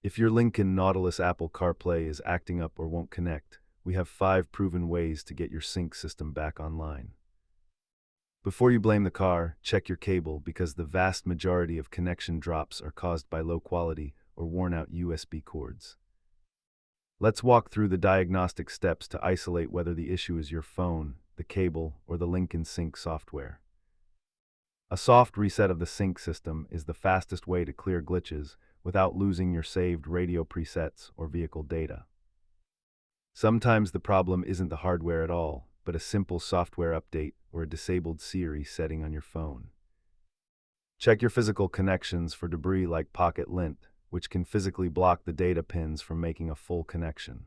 If your Lincoln Nautilus Apple CarPlay is acting up or won't connect, we have 5 proven ways to get your sync system back online. Before you blame the car, check your cable because the vast majority of connection drops are caused by low quality or worn out USB cords. Let's walk through the diagnostic steps to isolate whether the issue is your phone, the cable, or the Lincoln Sync software. A soft reset of the sync system is the fastest way to clear glitches without losing your saved radio presets or vehicle data. Sometimes the problem isn't the hardware at all, but a simple software update or a disabled Siri setting on your phone. Check your physical connections for debris like pocket lint, which can physically block the data pins from making a full connection.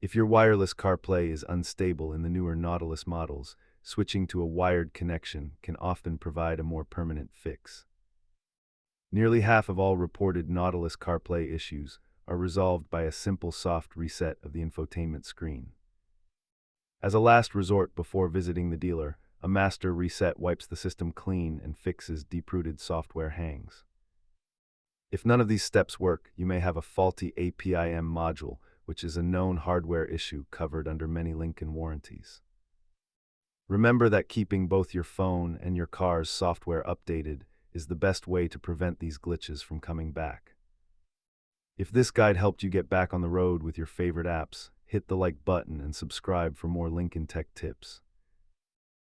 If your wireless CarPlay is unstable in the newer Nautilus models, switching to a wired connection can often provide a more permanent fix. Nearly half of all reported Nautilus CarPlay issues are resolved by a simple soft reset of the infotainment screen. As a last resort before visiting the dealer, a master reset wipes the system clean and fixes deep-rooted software hangs. If none of these steps work, you may have a faulty APIM module, which is a known hardware issue covered under many Lincoln warranties. Remember that keeping both your phone and your car's software updated is the best way to prevent these glitches from coming back. If this guide helped you get back on the road with your favorite apps, hit the like button and subscribe for more Lincoln Tech tips.